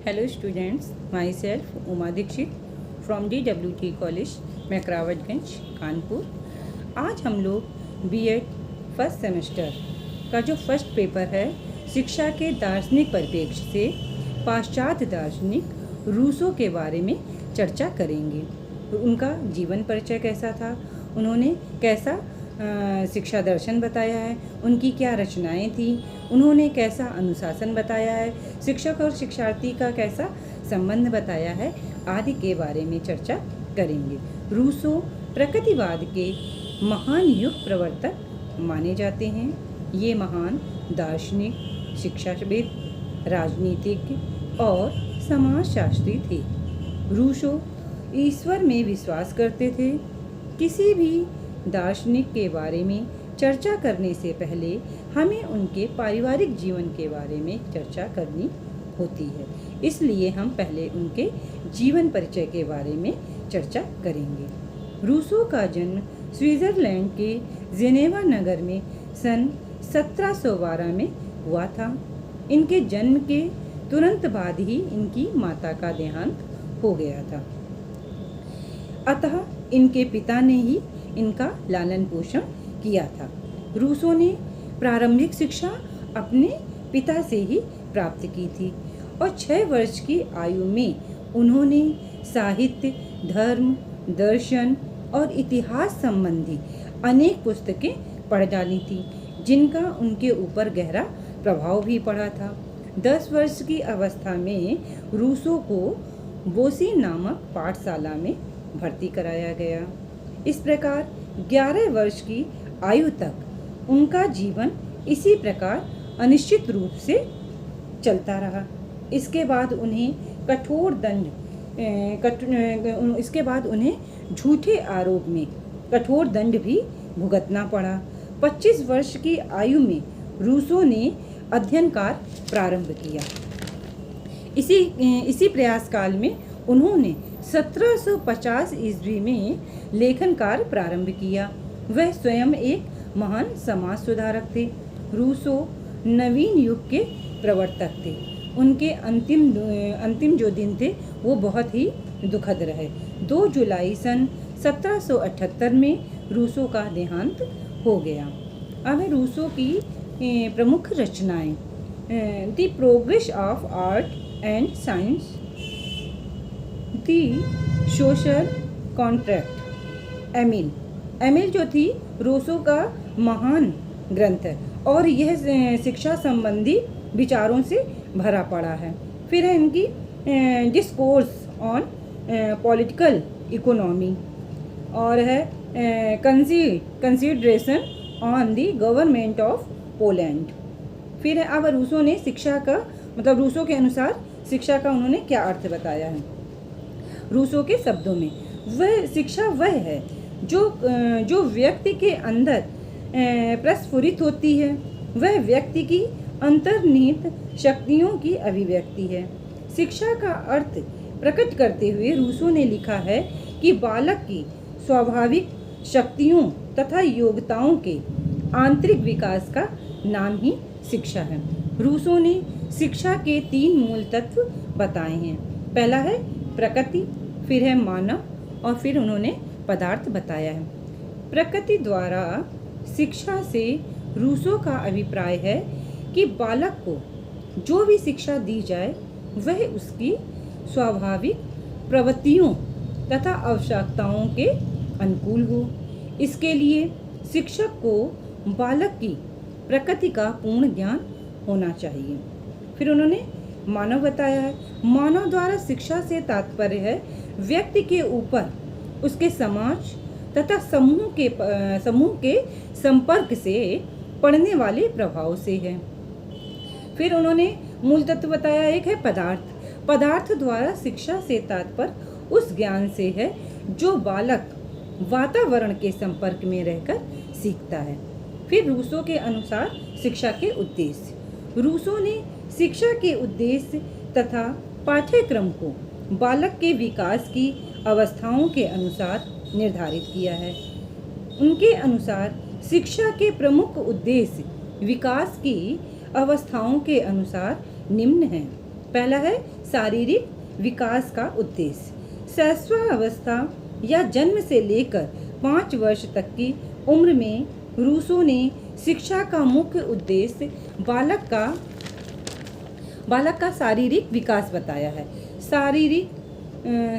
Hello students, myself Uma Dixit from DWT College, मैकरावटगंज, Kanpur. आज हम लोग बीएड फर्स्ट सेमेस्टर का जो फर्स्ट पेपर है शिक्षा के दार्शनिक परिप्रेक्ष्य से पाश्चात्य दार्शनिक रूसो के बारे में चर्चा करेंगे। उनका जीवन परिचय कैसा था, उन्होंने कैसा शिक्षा दर्शन बताया है, उनकी क्या रचनाएं थी, उन्होंने कैसा अनुशासन बताया है, शिक्षक और शिक्षार्थी का कैसा संबंध बताया है आदि के बारे में चर्चा करेंगे। रूसो प्रकृतिवाद के महान युग प्रवर्तक माने जाते हैं। ये महान दार्शनिक, शिक्षाविद, राजनीतिज्ञ और समाजशास्त्री थे। रूसो ईश्वर में विश्वास करते थे। किसी भी दार्शनिक के बारे में चर्चा करने से पहले हमें उनके पारिवारिक जीवन के बारे में चर्चा करनी होती है, इसलिए हम पहले उनके जीवन परिचय के बारे में चर्चा करेंगे। रूसो का जन्म स्विट्जरलैंड के जेनेवा नगर में सन 1712 में हुआ था। इनके जन्म के तुरंत बाद ही इनकी माता का देहांत हो गया था, अतः इनके पिता ने ही इनका लालन पोषण किया था। रूसो ने प्रारंभिक शिक्षा अपने पिता से ही प्राप्त की थी और 6 वर्ष की आयु में उन्होंने साहित्य, धर्म, दर्शन और इतिहास संबंधी अनेक पुस्तकें पढ़ डाली थी, जिनका उनके ऊपर गहरा प्रभाव भी पड़ा था। 10 वर्ष की अवस्था में रूसो को बोसी नामक पाठशाला में भर्ती कराया गया। इस प्रकार 11 वर्ष की आयु तक उनका जीवन इसी प्रकार अनिश्चित रूप से चलता रहा। इसके बाद उन्हें झूठे आरोप में कठोर दंड भी भुगतना पड़ा। 25 वर्ष की आयु में रूसो ने अध्ययन कार्य प्रारंभ किया। इसी प्रयास काल में उन्होंने 1750 ईस्वी में लेखन कार्य प्रारंभ किया। वह स्वयं एक महान समाज सुधारक थे। रूसो नवीन युग के प्रवर्तक थे। उनके अंतिम जो दिन थे वो बहुत ही दुखद रहे। 2 जुलाई सन 1778 में रूसो का देहांत हो गया। अब रूसो की प्रमुख रचनाएं the progress of art and science, the social contract, Emile जो थी रूसो का महान ग्रंथ है और यह शिक्षा संबंधी विचारों से भरा पड़ा है। फिर है इनकी डिस्कोर्स ऑन पॉलिटिकल इकोनॉमी और है consideration on the government of Poland. फिर है अब रूसो ने शिक्षा का रूसो के अनुसार शिक्षा का उन्होंने क्या अर्थ बताया है। रूसो के शब्दों में वह शिक्षा वह है जो व्यक्ति के अंदर प्रस्फुरित होती है। वह व्यक्ति की अंतर्निहित शक्तियों की अभिव्यक्ति है। शिक्षा का अर्थ प्रकट करते हुए रूसो ने लिखा है कि बालक की स्वाभाविक शक्तियों तथा योग्यताओं के आंतरिक विकास का नाम ही शिक्षा है। रूसो ने शिक्षा के 3 मूल तत्व बताए हैं। पहला है प्रकृति, फिर है मानव और फिर उन्होंने पदार्थ बताया है। प्रकृति द्वारा शिक्षा से रूसो का अभिप्राय है कि बालक को जो भी शिक्षा दी जाए वह उसकी स्वाभाविक प्रवृत्तियों तथा आवश्यकताओं के अनुकूल हो। इसके लिए शिक्षक को बालक की प्रकृति का पूर्ण ज्ञान होना चाहिए। फिर उन्होंने मानव बताया है। मानव द्वारा शिक्षा से तात्पर्य है व्यक्ति के ऊपर उसके समाज तथा समूह के संपर्क से पड़ने वाले प्रभाव से है। फिर उन्होंने मूल तत्व बताया, एक है पदार्थ द्वारा शिक्षा से तात्पर्य उस ज्ञान से है जो बालक वातावरण के संपर्क में रहकर सीखता है। फिर रूसो के अनुसार शिक्षा के उद्देश्य। रूसो ने शिक्षा के उद्देश्य तथा पाठ्यक्रम को बालक के विकास की अवस्थाओं के अनुसार निर्धारित किया है। उनके अनुसार शिक्षा के प्रमुख उद्देश्य विकास की अवस्थाओं के अनुसार निम्न हैं। पहला है शारीरिक विकास का उद्देश्य। शैशवावस्था या जन्म से लेकर 5 वर्ष तक की उम्र में रूसो ने शिक्षा का मुख्य उद्देश्य बालक का शारीरिक विकास बताया है।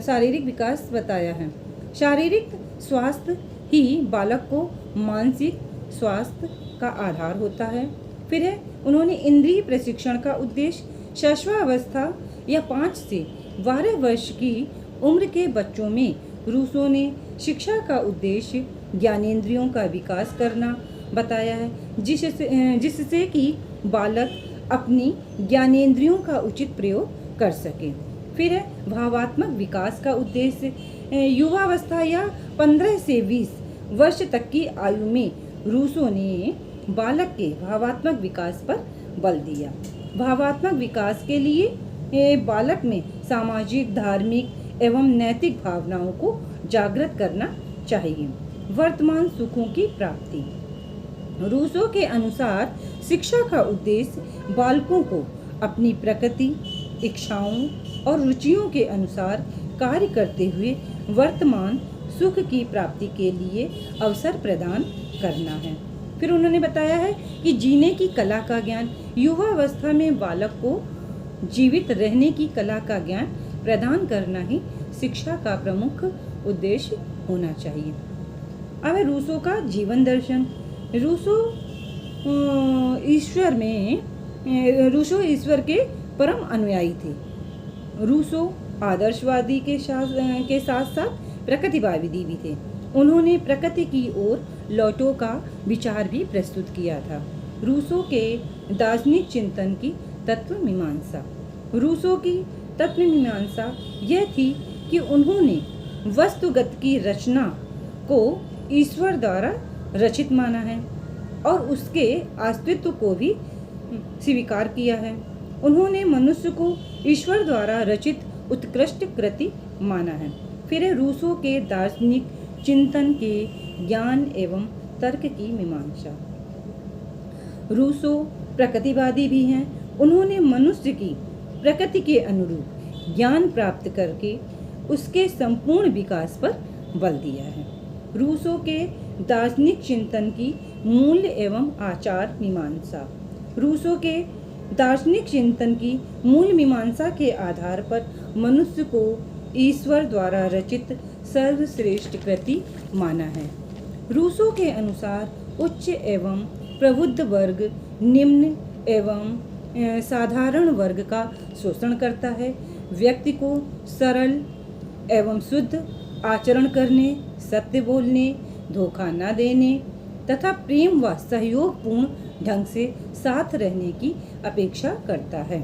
शारीरिक विकास बताया है। शारीरिक स्वास्थ्य ही बालक को मानसिक स्वास्थ्य का आधार होता है। फिर है उन्होंने इंद्रिय प्रशिक्षण का उद्देश्य। शैशवावस्था या 5 से 12 वर्ष की उम्र के बच्चों में रूसो ने शिक्षा का उद्देश्य ज्ञानेंद्रियों का विकास करना बताया है, जिससे कि बालक अपनी ज्ञानेंद्रियों का उचित प्रयोग कर सके। फिर है भावात्मक विकास का उद्देश्य। युवावस्था या 15 से 20 वर्ष तक की आयु में रूसो ने बालक के भावात्मक विकास पर बल दिया। भावात्मक विकास के लिए बालक में सामाजिक, धार्मिक एवं नैतिक भावनाओं को जागृत करना चाहिए। वर्तमान सुखों की प्राप्ति। रूसो के अनुसार शिक्षा का उद्देश्य बालकों को अपनी प्रकृति, इच्छाओं और रुचियों के अनुसार कार्य करते हुए वर्तमान सुख की प्राप्ति के लिए अवसर प्रदान करना है। फिर उन्होंने बताया है कि जीने की कला का ज्ञान। युवावस्था में बालक को जीवित रहने की कला का ज्ञान प्रदान करना ही शिक्षा का प्रमुख उद्देश्य होना चाहिए। अब है रूसो का जीवन दर्शन। रूसो ईश्वर के परम अनुयायी थे। रूसो आदर्शवादी के साथ साथ प्रकृतिवादी भी थे। उन्होंने प्रकृति की ओर लौटो का विचार भी प्रस्तुत किया था। रूसो के दार्शनिक चिंतन की तत्व मीमांसा। रूसो की तत्व मीमांसा यह थी कि उन्होंने वस्तुगत की रचना को ईश्वर द्वारा रचित माना है और उसके अस्तित्व को भी स्वीकार किया है। उन्होंने मनुष्य को ईश्वर द्वारा रचित उत्कृष्ट कृति माना है। फिर रूसो के दार्शनिक चिंतन के ज्ञान एवं तर्क की मीमांसा। रूसो प्रकृतिवादी भी हैं। उन्होंने मनुष्य की प्रकृति के अनुरूप ज्ञान प्राप्त करके उसके संपूर्ण विकास पर बल दिया है। रूसो के दार्शनिक चिंतन की मूल्य एवं आचार मीमांसा। रूसो के दार्शनिक चिंतन की मूल मीमांसा के आधार पर मनुष्य को ईश्वर द्वारा रचित सर्वश्रेष्ठ कृति माना है। रूसो के अनुसार उच्च एवं प्रबुद्ध वर्ग निम्न एवं साधारण वर्ग का शोषण करता है। व्यक्ति को सरल एवं शुद्ध आचरण करने, सत्य बोलने, धोखा न देने तथा प्रेम व सहयोगपूर्ण ढंग से साथ रहने की अपेक्षा करता है।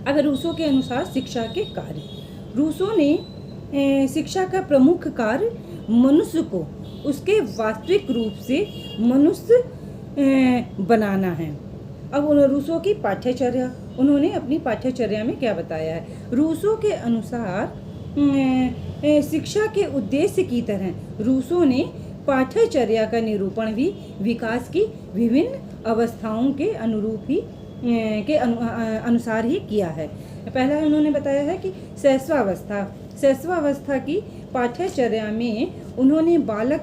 अगर रूसो के अनुसार शिक्षा के कार्य। रूसो ने शिक्षा का प्रमुख कार्य मनुष्य को उसके वास्तविक रूप से मनुष्य बनाना है। अब रूसो की पाठ्यचर्या। उन्होंने अपनी पाठ्यचर्या में क्या बताया है? रूसो के अनुसार शिक्षा के उद्देश्य की तरह रूसो ने पाठ्यचर्या का निरूपण भी विकास की विभिन्न अवस्थाओं के अनुरूप ही अनुसार ही किया है। पहला उन्होंने बताया है कि शैशवावस्था की पाठ्यचर्या में उन्होंने बालक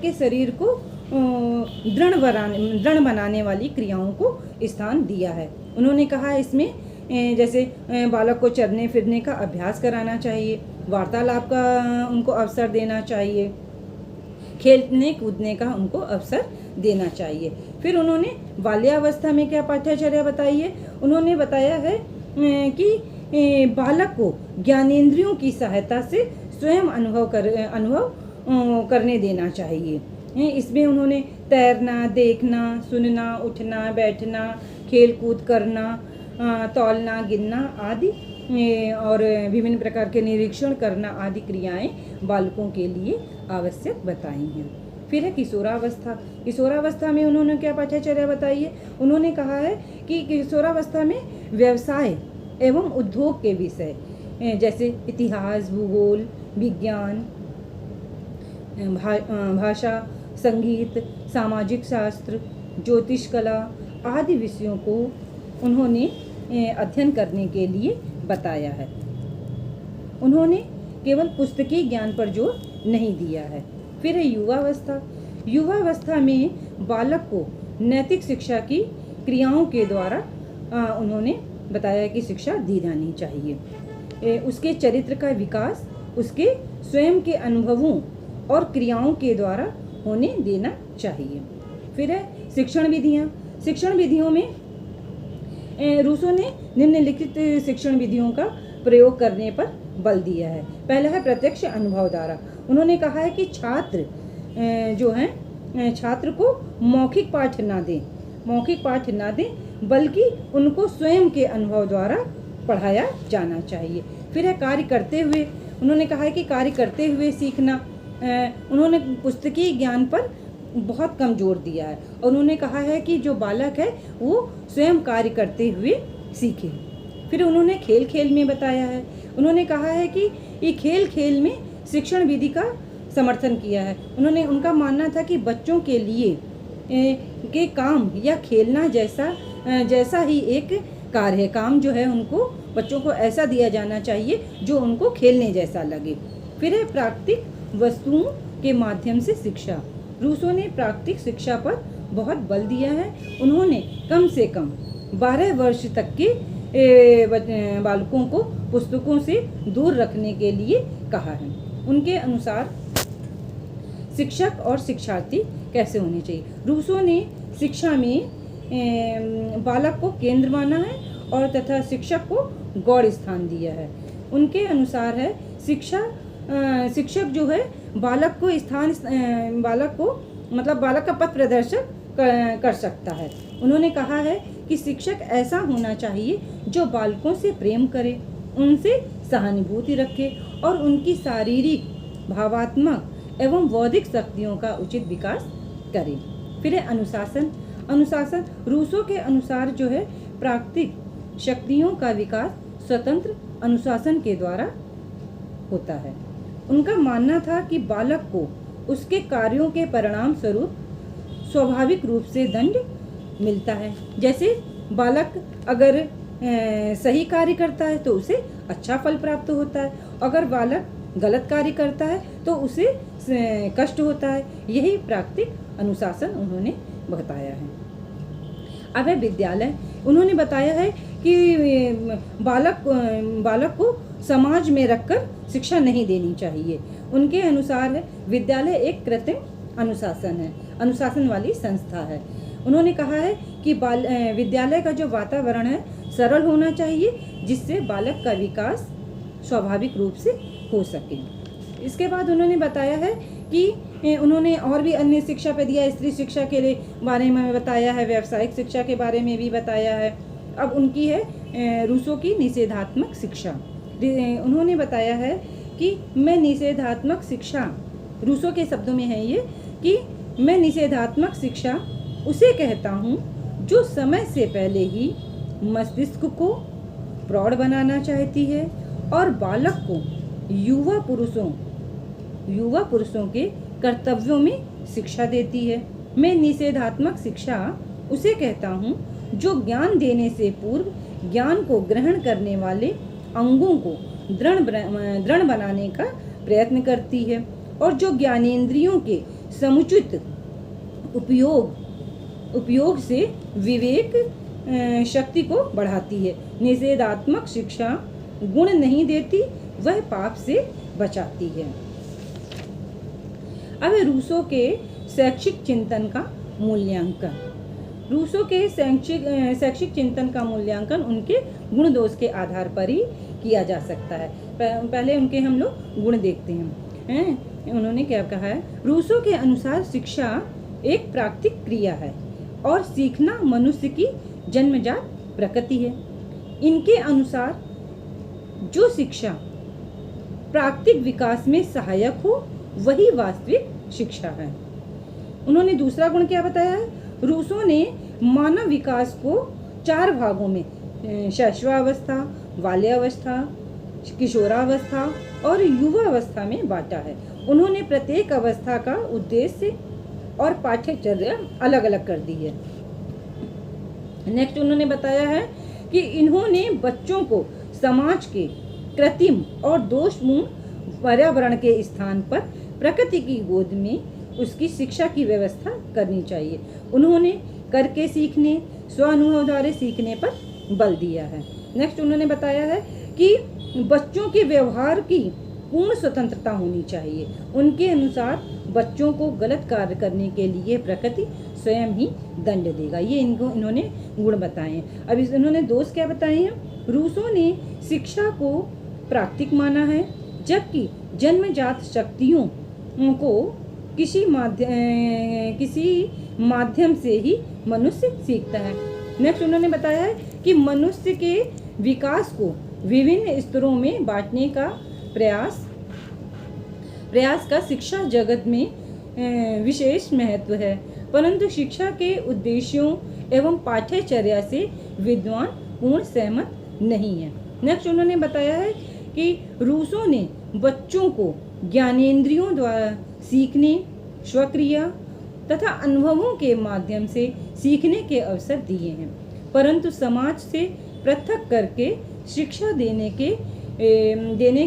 के शरीर को दृढ़ बनाने वाली क्रियाओं को स्थान दिया है। उन्होंने कहा इसमें जैसे बालक को चलने फिरने का अभ्यास कराना चाहिए, वार्तालाप का उनको अवसर देना चाहिए, खेलने कूदने का उनको अवसर देना चाहिए। फिर उन्होंने बाल्यावस्था में क्या पाठ्यचर्या बताई है? उन्होंने बताया है कि बालक को ज्ञानेंद्रियों की सहायता से स्वयं अनुभव करने देना चाहिए। इसमें उन्होंने तैरना, देखना, सुनना, उठना, बैठना, खेल कूद करना, तौलना, गिनना आदि और विभिन्न प्रकार के निरीक्षण करना आदि क्रियाएं बालकों के लिए आवश्यक बताई हैं। फिर है किशोरावस्था। किशोरावस्था में उन्होंने क्या पाठ्यचर्या बताई है? उन्होंने कहा है कि किशोरावस्था में व्यवसाय एवं उद्योग के विषय जैसे इतिहास, भूगोल, विज्ञान, भाषा, संगीत, सामाजिक शास्त्र, ज्योतिष कला आदि विषयों को उन्होंने अध्ययन करने के लिए बताया है। उन्होंने केवल पुस्तकीय ज्ञान पर जोर नहीं दिया है। फिर है युवावस्था। युवावस्था में बालक को नैतिक शिक्षा की क्रियाओं के द्वारा उन्होंने बताया कि शिक्षा दी जानी चाहिए। उसके चरित्र का विकास उसके स्वयं के अनुभवों और क्रियाओं के द्वारा होने देना चाहिए। फिर है शिक्षण विधियाँ। शिक्षण विधियों में रूसो ने निम्नलिखित शिक्षण विधियों का प्रयोग करने पर बल दिया है। पहला है प्रत्यक्ष अनुभव द्वारा। उन्होंने कहा है कि छात्र जो हैं छात्र को मौखिक पाठ ना दें बल्कि उनको स्वयं के अनुभव द्वारा पढ़ाया जाना चाहिए। फिर है कार्य करते हुए। उन्होंने कहा है कि कार्य करते हुए सीखना। उन्होंने पुस्तकीय ज्ञान पर बहुत कम जोर दिया है और उन्होंने कहा है कि जो बालक है वो स्वयं कार्य करते हुए सीखे। फिर उन्होंने खेल खेल में बताया है। उन्होंने कहा है कि ये खेल खेल में शिक्षण विधि का समर्थन किया है। उनका मानना था कि बच्चों के लिए के काम या खेलना जैसा ही एक कार्य है। काम जो है उनको बच्चों को ऐसा दिया जाना चाहिए जो उनको खेलने जैसा लगे। फिर है प्राकृतिक वस्तुओं के माध्यम से शिक्षा। रूसो ने प्राकृतिक शिक्षा पर बहुत बल दिया है। उन्होंने कम से कम 12 वर्ष तक के बालकों को पुस्तकों से दूर रखने के लिए कहा है। उनके अनुसार शिक्षक और शिक्षार्थी कैसे होने चाहिए। रूसो ने शिक्षा में बालक को केंद्र माना है और तथा शिक्षक को गौड़ स्थान दिया है। उनके अनुसार है शिक्षक जो है बालक का पथ प्रदर्शक कर सकता है। उन्होंने कहा है कि शिक्षक ऐसा होना चाहिए जो बालकों से प्रेम करे, उनसे सहानुभूति रखे और उनकी शारीरिक, भावात्मक एवं बौद्धिक शक्तियों का उचित विकास करे। फिर है अनुशासन। रूसो के अनुसार जो है प्राकृतिक शक्तियों का विकास स्वतंत्र अनुशासन के द्वारा होता है। उनका मानना था कि बालक को उसके कार्यों के परिणाम स्वरूप स्वाभाविक रूप से दंड मिलता है। जैसे बालक अगर सही कार्य करता है तो उसे अच्छा फल प्राप्त होता है, अगर बालक गलत कार्य करता है तो उसे कष्ट होता है। यही प्राकृतिक अनुशासन उन्होंने बताया है। अब है विद्यालय। उन्होंने बताया है कि बालक को समाज में रखकर शिक्षा नहीं देनी चाहिए। उनके अनुसार है विद्यालय एक कृत्रिम अनुशासन वाली संस्था है। उन्होंने कहा है कि विद्यालय का जो वातावरण है सरल होना चाहिए जिससे बालक का विकास स्वाभाविक रूप से हो सके। इसके बाद उन्होंने बताया है कि उन्होंने और भी अन्य शिक्षा पे दिया। स्त्री शिक्षा के बारे में बताया है, व्यावसायिक शिक्षा के बारे में भी बताया है। अब उनकी है रूसो की निषेधात्मक शिक्षा। उन्होंने बताया है कि मैं निषेधात्मक शिक्षा, रूसो के शब्दों में है ये कि मैं निषेधात्मक शिक्षा उसे कहता हूँ जो समय से पहले ही मस्तिष्क को प्रौढ़ बनाना चाहती है और बालक को युवा पुरुषों के कर्तव्यों में शिक्षा देती है। मैं निषेधात्मक शिक्षा उसे कहता हूँ जो ज्ञान देने से पूर्व ज्ञान को ग्रहण करने वाले अंगों को दृढ़ बनाने का प्रयत्न करती है और जो ज्ञानेंद्रियों के समुचित उपयोग से विवेक शक्ति को बढ़ाती है। निषेधात्मक शिक्षा गुण नहीं देती, वह पाप से बचाती है। अब रूसो के शैक्षिक चिंतन का मूल्यांकन। रूसो के शैक्षिक चिंतन का मूल्यांकन उनके गुण दोष के आधार पर ही किया जा सकता है। पहले उनके हम लोग गुण देखते हैं। उन्होंने क्या कहा है। रूसो के अनुसार शिक्षा एक प्राकृतिक क्रिया है और सीखना मनुष्य की जन्मजात प्रकृति है। इनके अनुसार जो शिक्षा प्राकृतिक विकास में सहायक हो वही वास्तविक शिक्षा है। उन्होंने दूसरा गुण क्या बताया है। रूसो ने मानव विकास को 4 भागों में शैशवावस्था, बाल्यावस्था, किशोरावस्था और युवावस्था में बांटा है। उन्होंने प्रत्येक अवस्था का उद्देश्य और पाठ्यचर्या अलग अलग कर दी है। नेक्स्ट उन्होंने बताया है कि इन्होंने बच्चों को समाज के कृत्रिम और दोषपूर्ण पर्यावरण के स्थान पर प्रकृति की गोद में उसकी शिक्षा की व्यवस्था करनी चाहिए। उन्होंने करके सीखने, स्वानुभव द्वारा सीखने पर बल दिया है। नेक्स्ट उन्होंने बताया है कि बच्चों के व्यवहार की पूर्ण स्वतंत्रता होनी चाहिए। उनके अनुसार बच्चों को गलत कार्य करने के लिए प्रकृति स्वयं ही दंड देगा। ये इन्होंने गुण बताए हैं। अब इन्होंने दोष क्या बताए हैं? रूसो ने शिक्षा को प्राकृतिक माना है, जबकि जन्मजात शक्तियों को किसी माध्यम से ही मनुष्य सीखता है। नेक्स्ट उन्होंने बताया है कि मनुष्य के विकास को विभिन्न स्तरों में बांटने का प्रयास का शिक्षा जगत में विशेष महत्व है, परंतु शिक्षा के उद्देश्यों एवं पाठ्यचर्या से विद्वान पूर्ण सहमत नहीं है। नेक्स्ट उन्होंने बताया है कि रूसो ने बच्चों को ज्ञानेंद्रियों द्वारा सीखने, स्वक्रिया तथा अनुभवों के माध्यम से सीखने के अवसर दिए हैं, परंतु समाज से पृथक करके शिक्षा देने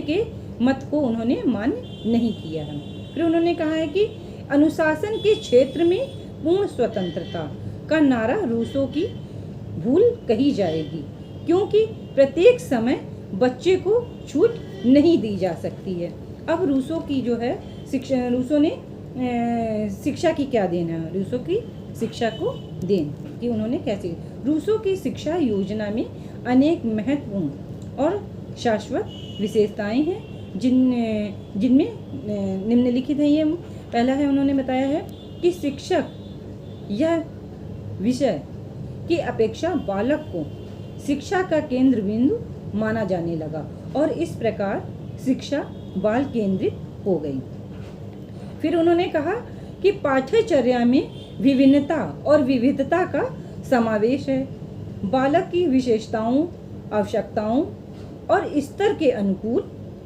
के मत को उन्होंने मान्य नहीं किया है। फिर उन्होंने कहा है कि अनुशासन के क्षेत्र में पूर्ण स्वतंत्रता का नारा रूसो की भूल कही जाएगी, क्योंकि प्रत्येक समय बच्चे को छूट नहीं दी जा सकती है। अब रूसो की जो है शिक्षा, रूसो ने शिक्षा की क्या देन है? रूसो की शिक्षा को देन कि उन्होंने कैसे, रूसो की शिक्षा योजना में अनेक महत्वपूर्ण और शाश्वत विशेषताएं हैं, जिनमें निम्नलिखित है। ये पहला है, उन्होंने बताया है कि शिक्षक यह विषय की अपेक्षा बालक को शिक्षा का केंद्र बिंदु माना जाने लगा और इस प्रकार शिक्षा बाल केंद्रित हो गई। फिर उन्होंने कहा कि पाठ्यचर्या में विभिन्नता और विविधता का समावेश है। बालक की विशेषताओं, आवश्यकताओं और स्तर के अनुकूल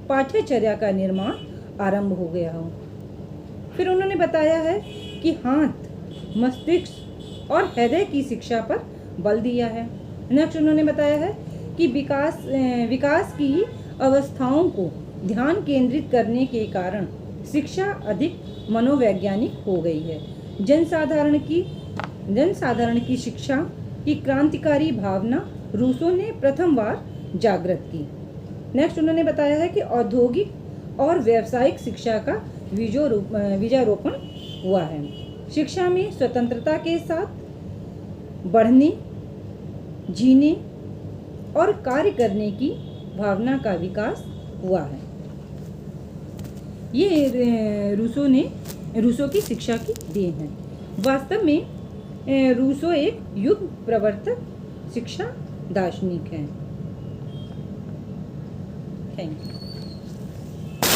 पाठ्यचर्या का निर्माण आरंभ हो गया हो। फिर उन्होंने बताया है कि हाथ, मस्तिष्क और हृदय की शिक्षा पर बल दिया है। नेक्स्ट उन्होंने बताया है कि विकास की अवस्थाओं को ध्यान केंद्रित करने के कारण शिक्षा अधिक मनोवैज्ञानिक हो गई है। जनसाधारण की शिक्षा की क्रांतिकारी भावना रूसो ने प्रथम बार जागृत की। नेक्स्ट उन्होंने बताया है कि औद्योगिक और व्यावसायिक शिक्षा का बीजारोपण हुआ है। शिक्षा में स्वतंत्रता के साथ बढ़ने, जीने और कार्य करने की भावना का विकास हुआ है। ये रूसो की शिक्षा की देन है। वास्तव में रूसो एक युग प्रवर्तक शिक्षा दार्शनिक है। Thank you.